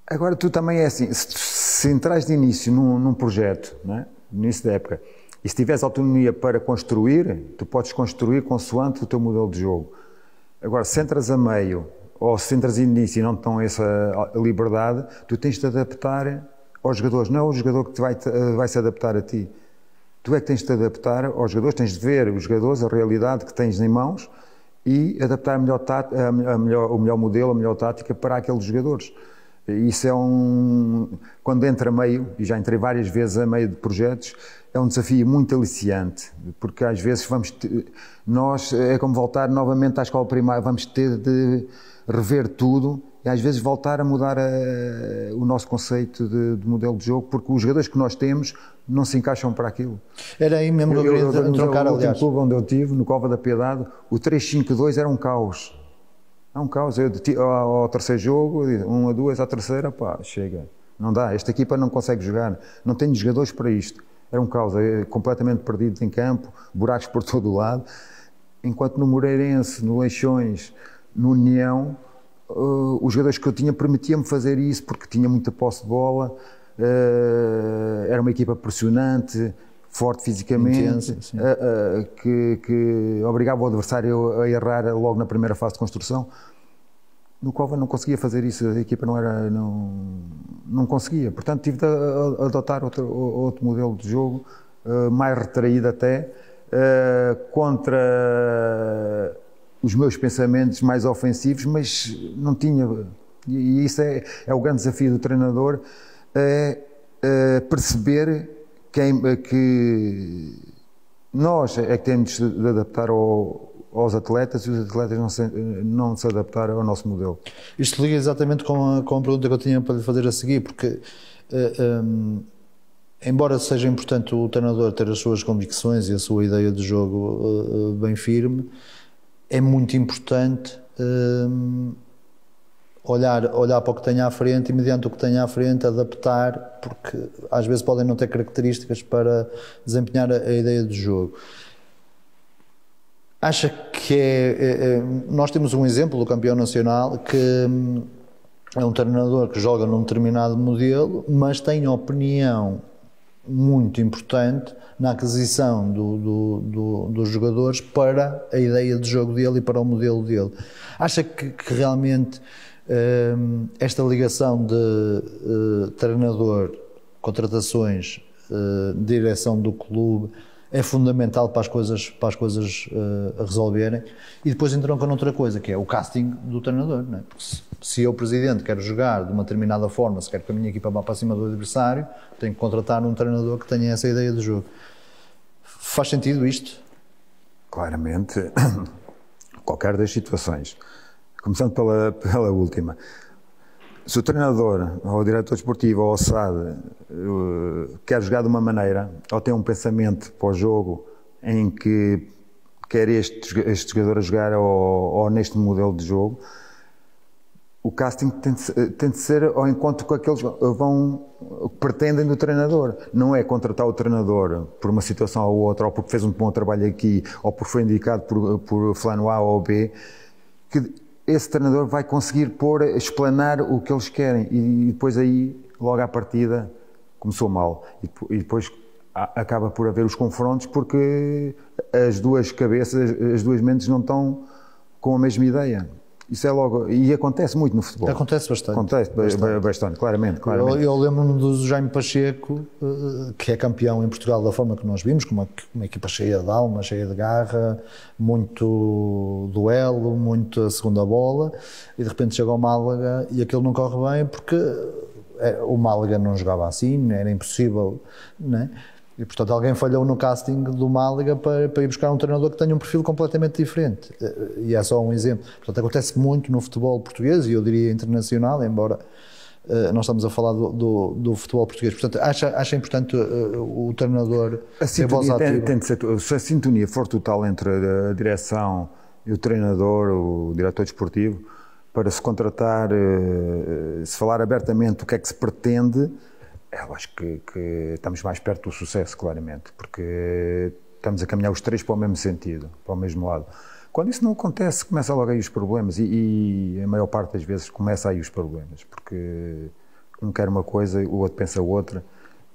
Agora tu também é assim, se entras de início num projeto, não é? No início da época, e se tiveres autonomia para construir, tu podes construir consoante o teu modelo de jogo. Agora, se entras a meio, ou se entras de início e não te dão essa liberdade, tu tens de te adaptar aos jogadores, não é o jogador que vai se adaptar a ti. Tu é que tens de te adaptar aos jogadores, tens de ver os jogadores, a realidade que tens em mãos e adaptar o melhor modelo, a melhor tática para aqueles jogadores. Isso é quando entra a meio, e já entrei várias vezes a meio de projetos, é um desafio muito aliciante, porque às vezes nós é como voltar novamente à escola primária, vamos ter de rever tudo e às vezes voltar a mudar o nosso conceito de modelo de jogo, porque os jogadores que nós temos não se encaixam para aquilo. Era aí mesmo que eu queria trocar, aliás. No último clube onde eu estive, no Cova da Piedade, o 3-5-2 era um caos. É um caos. Ao terceiro jogo, 1-2, à terceira, pá, chega. Não dá, esta equipa não consegue jogar, não tem jogadores para isto. Era um caos, completamente perdido em campo, buracos por todo o lado. Enquanto no Moreirense, no Leixões, no União, os jogadores que eu tinha permitiam-me fazer isso porque tinha muita posse de bola, era uma equipa pressionante, forte fisicamente, que obrigava o adversário a errar logo na primeira fase de construção. No Cova não conseguia fazer isso, a equipa não conseguia, portanto tive de adotar outro modelo de jogo, mais retraído até, contra os meus pensamentos mais ofensivos, mas não tinha, e isso é o grande desafio do treinador, perceber que nós é que temos de adaptar aos atletas e os atletas não se adaptaram ao nosso modelo. Isto liga exatamente com a pergunta que eu tinha para lhe fazer a seguir, porque embora seja importante o treinador ter as suas convicções e a sua ideia de jogo bem firme, é muito importante olhar para o que tem à frente e, mediante o que tem à frente, adaptar, porque às vezes podem não ter características para desempenhar a ideia de jogo. Acha que nós temos um exemplo do campeão nacional que é um treinador que joga num determinado modelo, mas tem opinião muito importante na aquisição dos jogadores para a ideia de jogo dele e para o modelo dele. Acha que realmente esta ligação de treinador, contratações, direção do clube é fundamental para as coisas resolverem. E depois entronca noutra coisa, que é o casting do treinador. Não é? Se eu, presidente, quero jogar de uma determinada forma, se quero que a minha equipa vá para cima do adversário, tenho que contratar um treinador que tenha essa ideia de jogo. Faz sentido isto? Claramente, qualquer das situações. Começando pela última. Se o treinador, ou o diretor desportivo, ou o SAD, quer jogar de uma maneira, ou tem um pensamento para o jogo em que quer este jogador a jogar ou neste modelo de jogo, o casting tem de ser ao encontro com aqueles que pretendem do treinador. Não é contratar o treinador por uma situação ou outra, ou porque fez um bom trabalho aqui, ou porque foi indicado por fulano A ou B, que esse treinador vai conseguir explanar o que eles querem. E depois aí, logo à partida, começou mal. E depois acaba por haver os confrontos, porque as duas cabeças, as duas mentes não estão com a mesma ideia. Isso é logo... E acontece muito no futebol. Acontece bastante. Acontece bastante, claramente. Eu lembro-me do Jaime Pacheco, que é campeão em Portugal da forma que nós vimos, com uma equipa cheia de alma, cheia de garra, muito duelo, muito a segunda bola, e de repente chega ao Málaga e aquilo não corre bem porque o Málaga não jogava assim, era impossível, não é? E, portanto, alguém falhou no casting do Málaga para ir buscar um treinador que tenha um perfil completamente diferente. E é só um exemplo. Portanto, acontece muito no futebol português, e eu diria internacional, embora nós estamos a falar do futebol português. Portanto, acha importante o treinador ter voz ativa? Tem de ser, se a sintonia for total entre a direção e o treinador, o diretor desportivo, para se contratar, se falar abertamente o que é que se pretende, eu acho que estamos mais perto do sucesso, claramente, porque estamos a caminhar os três para o mesmo sentido, para o mesmo lado. Quando isso não acontece, começa logo aí os problemas, e a maior parte das vezes começa aí os problemas, porque um quer uma coisa, o outro pensa outra,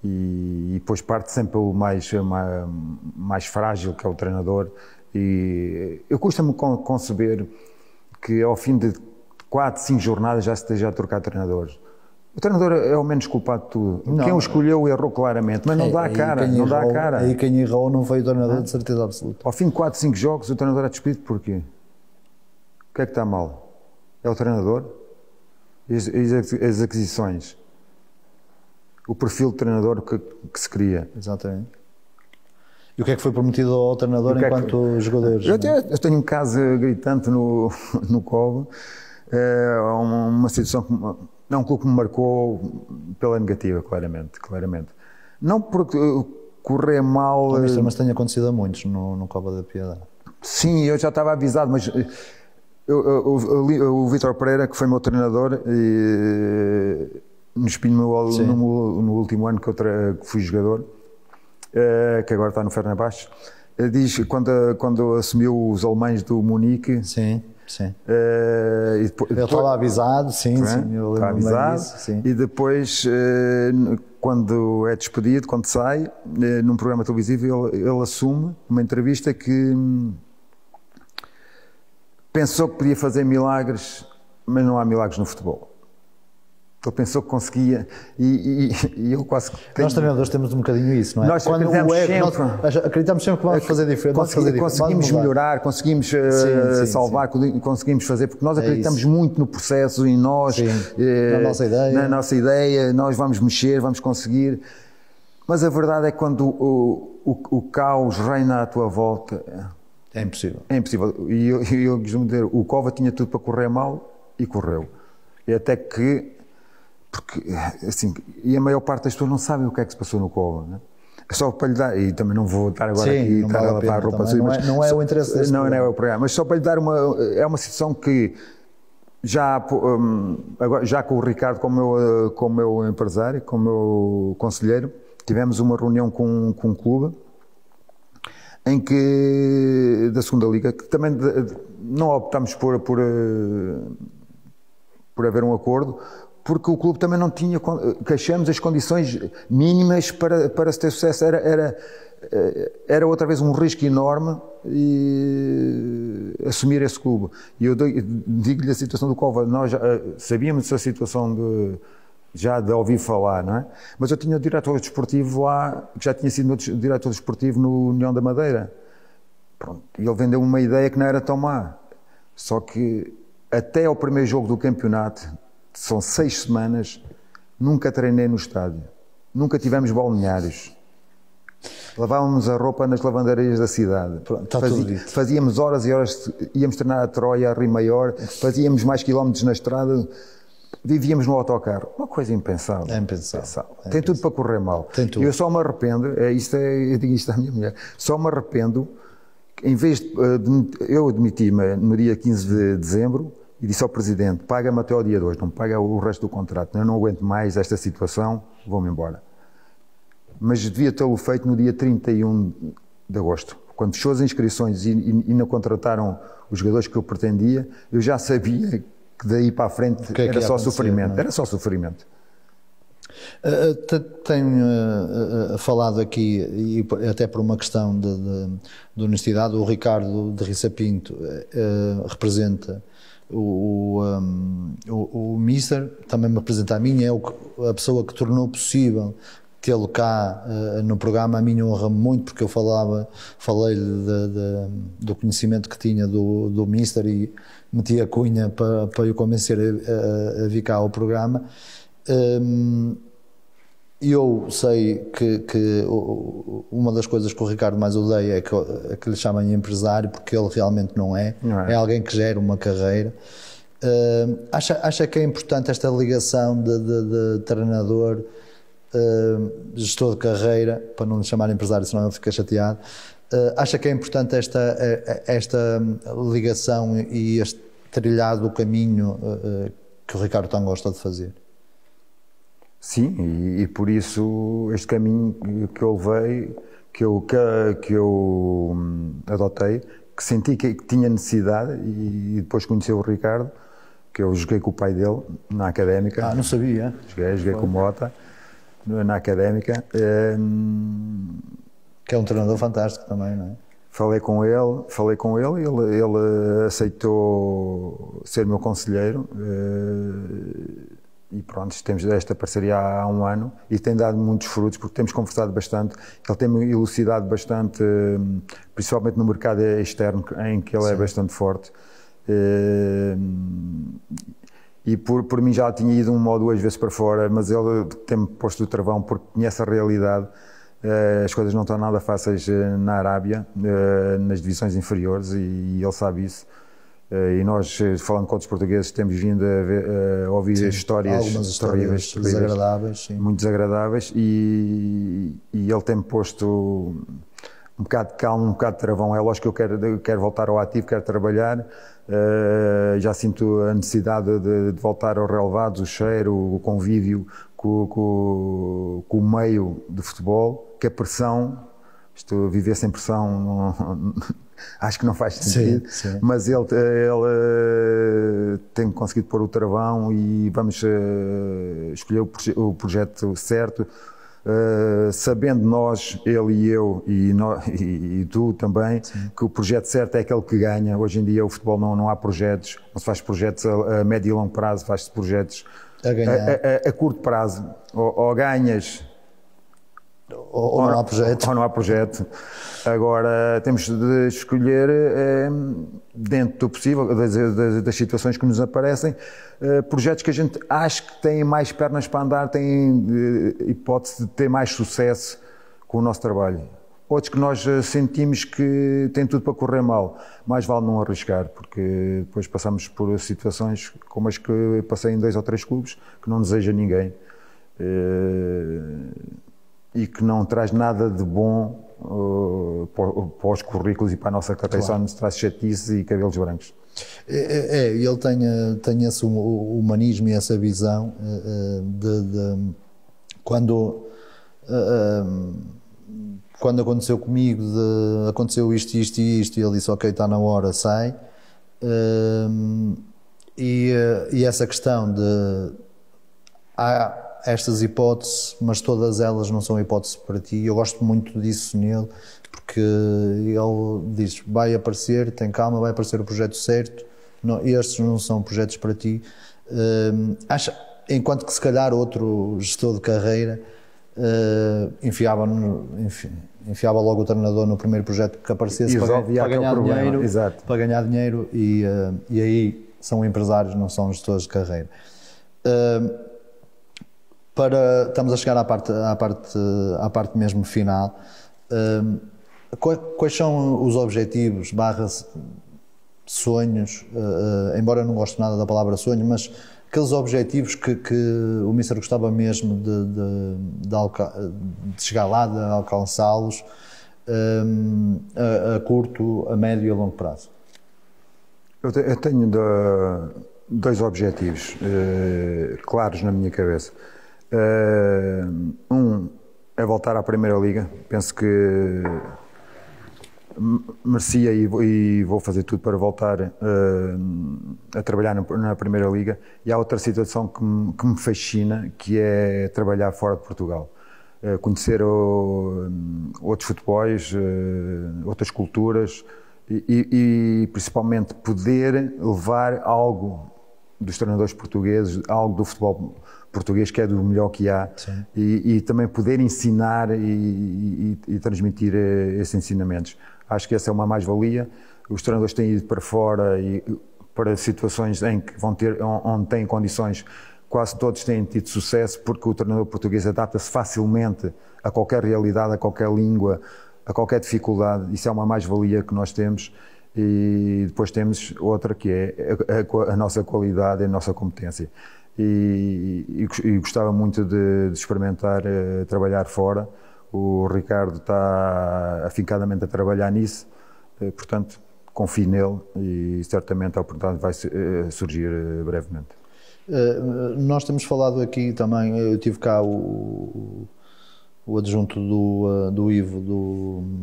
e depois parte sempre o mais frágil, que é o treinador, e eu custa-me conceber que ao fim de 4, 5 jornadas já se esteja a trocar treinadores. O treinador é o menos culpado de tudo. Não, quem o escolheu errou claramente, mas não dá a cara. Não dá a cara. Aí quem errou não foi o treinador, de certeza absoluta. Ao fim de 4, 5 jogos, o treinador é despedido porquê? O que é que está mal? É o treinador? As aquisições? O perfil de treinador que se cria? Exatamente. E o que é que foi prometido ao treinador enquanto jogadores? Eu tenho um caso gritante no Cova, uma situação que... Não, um clube que me marcou pela negativa, claramente. Não porque correr mal... Mas tem acontecido a muitos no Cova da Piedade. Sim, eu já estava avisado, mas o Vítor Pereira, que foi meu treinador, no Espinho no último ano que fui jogador, que agora está no Fenerbahçe, diz que quando assumiu os alemães do Munique... Sim. Ele estava avisado, sim, eu lembro avisado, disso, sim. E depois, quando é despedido, quando sai, num programa televisivo, ele assume uma entrevista que pensou que podia fazer milagres, mas não há milagres no futebol. Ele pensou que conseguia, e eu quase que tenho... Nós treinadores temos um bocadinho isso, não é? Nós acreditamos sempre que vamos fazer diferente. Conseguimos melhorar, conseguimos salvar, conseguimos fazer, porque nós acreditamos muito no processo, em nós, na nossa ideia, nós vamos mexer, vamos conseguir. Mas a verdade é que quando o caos reina à tua volta... É impossível. É impossível. E eu costumo dizer, o Cova tinha tudo para correr mal e correu. E até que... Porque, assim, e a maior parte das pessoas não sabem o que é que se passou no Cova, né? Só para lhe dar, e também não vou estar agora aqui e estar a lavar a roupa assim, mas não é o interesse desse não é o programa, mas só para lhe dar uma situação que já com o Ricardo como meu empresário, como meu conselheiro, tivemos uma reunião com um clube em que, da segunda liga, que também não optámos por haver um acordo, porque o clube também não tinha, que achamos, as condições mínimas para se ter sucesso. Era outra vez um risco enorme assumir esse clube. E eu digo-lhe a situação do Cova. Nós sabíamos a situação já de ouvir falar, não é? Mas eu tinha o diretor desportivo lá, que já tinha sido meu diretor desportivo no União da Madeira. Pronto, e ele vendeu uma ideia que não era tão má. Só que até ao primeiro jogo do campeonato, são 6 semanas, nunca treinei no estádio. Nunca tivemos balneários. Lavávamos a roupa nas lavanderias da cidade. Pronto, está tudo dito. Fazíamos horas e horas, íamos treinar a Troia, a Rio Maior, fazíamos mais quilómetros na estrada, vivíamos no autocarro. Uma coisa impensável. É impensável. Tem tudo para correr mal. Tem tudo. Eu só me arrependo, eu digo isto à minha mulher, só me arrependo, em vez de eu admiti-me no dia 15 de dezembro e disse ao Presidente, paga-me até ao dia 2, não paga o resto do contrato, eu não aguento mais esta situação, vou-me embora. Mas devia tê-lo feito no dia 31 de agosto. Quando fechou as inscrições e não contrataram os jogadores que eu pretendia, eu já sabia que daí para a frente era só sofrimento. Era só sofrimento. Tenho falado aqui, e até por uma questão de honestidade, o Ricardo de Rissa Pinto representa o Mister, também me representa a mim, é a pessoa que tornou possível tê-lo cá no programa. A mim honra muito, porque eu falei-lhe do conhecimento que tinha do Mister e meti a cunha para eu convencer a vir cá ao programa. Eu sei que uma das coisas que o Ricardo mais odeia é que lhe chamem empresário, porque ele realmente não é. É alguém que gera uma carreira. Acha que é importante esta ligação de treinador, gestor de carreira, para não lhe chamar empresário, senão ele fica chateado. Acha que é importante esta ligação e este trilhar do caminho que o Ricardo tão gosta de fazer? Sim, e por isso este caminho que eu levei, que eu adotei, que senti que tinha necessidade, e depois conheci o Ricardo, que eu joguei com o pai dele na Académica. Não sabia. Joguei com o Mota na Académica. Que é um treinador fantástico também, não é? Falei com ele, ele aceitou ser meu conselheiro. E pronto, temos esta parceria há um ano e tem dado muitos frutos, porque temos conversado bastante, ele tem-me elucidado bastante, principalmente no mercado externo, em que ele é bastante forte. E por mim já tinha ido 1 ou 2 vezes para fora, mas ele tem-me posto o travão, porque conhece a realidade. As coisas não estão nada fáceis na Arábia, nas divisões inferiores, e ele sabe isso. E nós, falando com outros portugueses, temos vindo a ouvir histórias terríveis, desagradáveis, muito desagradáveis, e ele tem-me posto um bocado de calma, um bocado de travão. É lógico que eu quero voltar ao ativo, quero trabalhar, já sinto a necessidade de voltar ao relevado, o cheiro, o convívio com o meio de futebol, que a pressão, viver sem pressão acho que não faz sentido, sim. Mas ele tem conseguido pôr o travão, e vamos escolher o projeto certo, sabendo nós, ele e eu, e tu também, sim, que o projeto certo é aquele que ganha. Hoje em dia o futebol não há projetos, não se faz projetos a médio e longo prazo, faz-se projetos a curto prazo, ou ganhas ou não há projeto. Ou não há projeto. Agora temos de escolher, dentro do possível, das situações que nos aparecem, projetos que a gente acha que têm mais pernas para andar, têm hipótese de ter mais sucesso com o nosso trabalho. Outros que nós sentimos que têm tudo para correr mal. Mais vale não arriscar, porque depois passamos por situações como as que passei em 2 ou 3 clubes, que não deseja ninguém. E que não traz nada de bom para os currículos e para a nossa carreira, claro. Só nos traz chatices e cabelos brancos. Ele tem esse humanismo e essa visão de quando aconteceu comigo, aconteceu isto, e ele disse, ok, está na hora, sai. E essa questão de... Há estas hipóteses, mas todas elas não são hipóteses para ti. Eu gosto muito disso nele, porque ele diz, vai aparecer, tem calma, vai aparecer o projeto certo, não, estes não são projetos para ti. enquanto que se calhar outro gestor de carreira enfiava logo o treinador no primeiro projeto que aparecesse para ganhar dinheiro e aí são empresários, não são gestores de carreira. Estamos a chegar à parte mesmo final. Quais são os objetivos / sonhos, embora eu não goste nada da palavra sonho, mas aqueles objetivos que o Mister gostava mesmo de chegar lá, de alcançá-los a curto, a médio e a longo prazo? Eu tenho dois objetivos claros na minha cabeça. Um é voltar à Primeira Liga. Penso que merecia e vou fazer tudo para voltar a trabalhar na Primeira Liga. E há outra situação que me fascina, que é trabalhar fora de Portugal. Conhecer outros futebols, outras culturas e principalmente poder levar algo dos treinadores portugueses, algo do futebol português que é do melhor que há, e também poder ensinar e transmitir esses ensinamentos. Acho que essa é uma mais-valia. Os treinadores têm ido para fora e para situações em que onde têm condições, quase todos têm tido sucesso, porque o treinador português adapta-se facilmente a qualquer realidade, a qualquer língua, a qualquer dificuldade. Isso é uma mais-valia que nós temos. E depois temos outra que é a nossa qualidade, a nossa competência. E gostava muito de experimentar trabalhar fora. O Ricardo está afincadamente a trabalhar nisso, portanto confio nele e certamente a oportunidade vai surgir brevemente. Nós temos falado aqui também, eu tive cá o adjunto do Ivo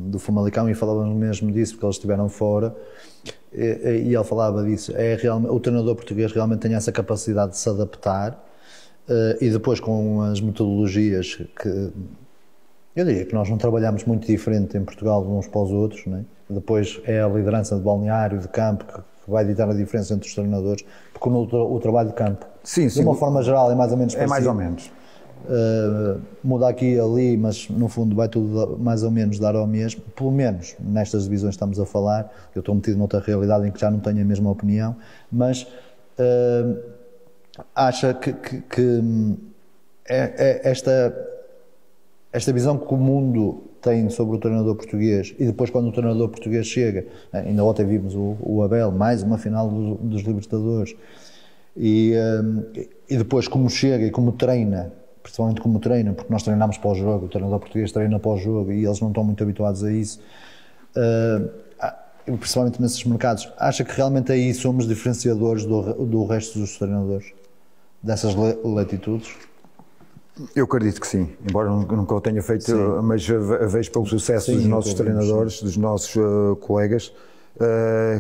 do Famalicão e falávamos mesmo disso, porque eles estiveram fora e ele falava disso. O treinador português realmente tem essa capacidade de se adaptar e depois com as metodologias que eu diria que nós não trabalhamos muito diferente em Portugal uns para os outros, não é? Depois é a liderança de balneário, de campo, que vai ditar a diferença entre os treinadores, porque o trabalho de campo, de uma forma geral, é mais ou menos parecido. É mais ou menos. Muda aqui e ali, mas no fundo vai tudo mais ou menos dar ao mesmo, pelo menos nestas divisões que estamos a falar. Eu estou metido noutra realidade em que já não tenho a mesma opinião, mas acha que esta visão que o mundo tem sobre o treinador português, e depois quando o treinador português chega, ainda ontem vimos o Abel, mais uma final dos Libertadores, e depois como chega e como treina, principalmente como treina, porque nós treinamos para o jogo, o treinador português treina para o jogo e eles não estão muito habituados a isso, principalmente nesses mercados. Acha que realmente aí somos diferenciadores do resto dos treinadores, dessas latitudes? Eu acredito que sim, embora nunca o tenha feito, mas vejo pelo sucesso dos nossos treinadores, dos nossos colegas.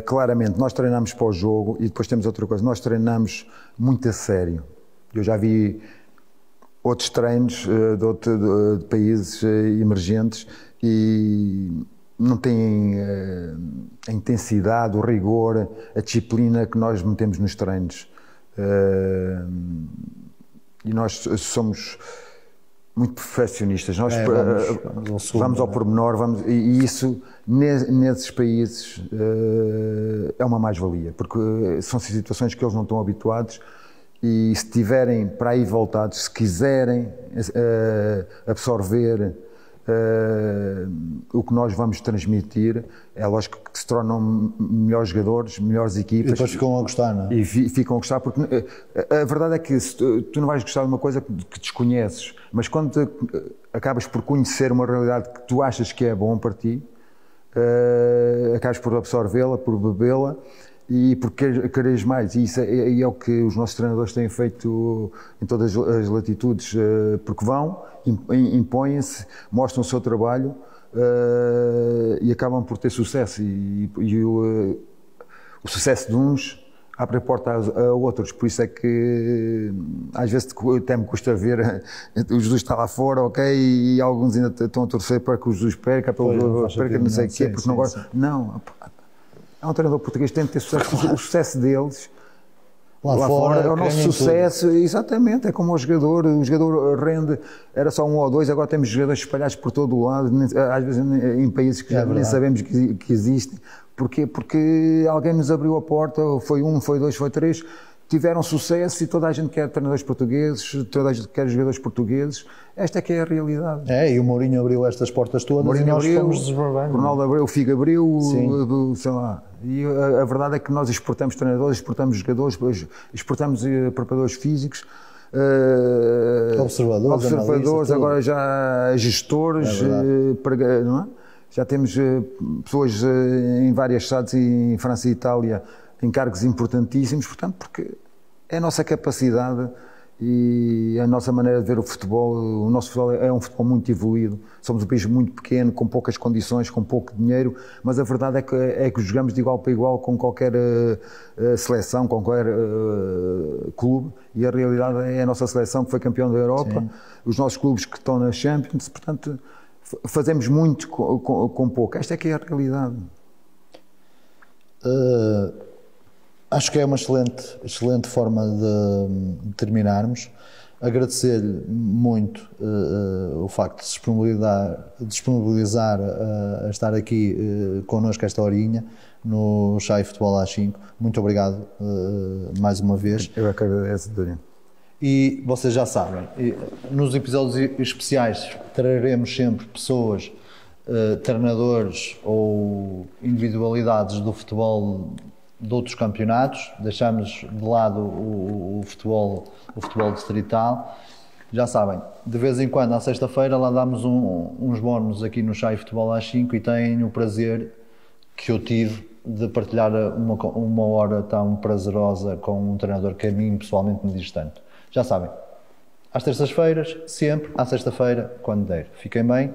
Claramente, nós treinamos para o jogo e depois temos outra coisa, nós treinamos muito a sério. Eu já vi outros treinos de países emergentes e não têm a intensidade, o rigor, a disciplina que nós metemos nos treinos. E nós somos muito perfeccionistas, nós vamos ao pormenor, e isso nesses países é uma mais-valia, porque são situações que eles não estão habituados e se estiverem para aí voltados, se quiserem absorver o que nós vamos transmitir, é lógico que se tornam melhores jogadores, melhores equipas. E depois ficam a gostar, não é? E ficam a gostar, porque a verdade é que tu não vais gostar de uma coisa que desconheces, mas quando acabas por conhecer uma realidade que tu achas que é bom para ti, acabas por absorvê-la, por bebê-la e por quereres mais. E isso é o que os nossos treinadores têm feito em todas as latitudes, porque vão, impõem-se, mostram o seu trabalho e acabam por ter sucesso. E o sucesso de uns abre a porta a outros. Por isso é que às vezes até me custa ver o Jesus está lá fora, ok, e alguns ainda estão a torcer para que o Jesus perca, perca não sei o quê, porque não gosta. Não, é um treinador português que tem de ter sucesso. O sucesso deles Lá fora é o nosso sucesso, exatamente, é como o jogador rende, era só um ou dois, agora temos jogadores espalhados por todo o lado, às vezes em países que já nem sabemos que existem. Porquê? Porque alguém nos abriu a porta, foi um, foi dois, foi três, tiveram sucesso e toda a gente quer treinadores portugueses, toda a gente quer jogadores portugueses. Esta é que é a realidade. E o Mourinho abriu estas portas todas, Mourinho e nós fomos desbravando. Ronaldo abriu, o Figo abriu, sei lá. E a verdade é que nós exportamos treinadores, exportamos jogadores, exportamos preparadores físicos, observadores, agora já gestores, não é? Já temos pessoas em várias cidades, em França e Itália, em cargos importantíssimos, portanto, porque é a nossa capacidade e a nossa maneira de ver o futebol. O nosso futebol é um futebol muito evoluído, somos um país muito pequeno, com poucas condições, com pouco dinheiro, mas a verdade é que jogamos de igual para igual com qualquer seleção, com qualquer clube, e a realidade é a nossa seleção que foi campeão da Europa, os nossos clubes que estão na Champions, portanto fazemos muito com pouco. Esta é que é a realidade. Acho que é uma excelente forma de terminarmos. Agradecer-lhe muito o facto de se disponibilizar a estar aqui connosco esta horinha no Chá e Futebol às 5. Muito obrigado mais uma vez. Eu é que agradeço, Daniel. E vocês já sabem, nos episódios especiais traremos sempre pessoas, treinadores ou individualidades do futebol de outros campeonatos. Deixamos de lado o futebol distrital. Já sabem, de vez em quando, à sexta-feira, lá damos uns bónus aqui no Chá e Futebol às 5 e tenho o prazer que eu tive de partilhar uma hora tão prazerosa com um treinador que a mim pessoalmente me diz tanto. Já sabem, às terças-feiras, sempre, à sexta-feira, quando der. Fiquem bem.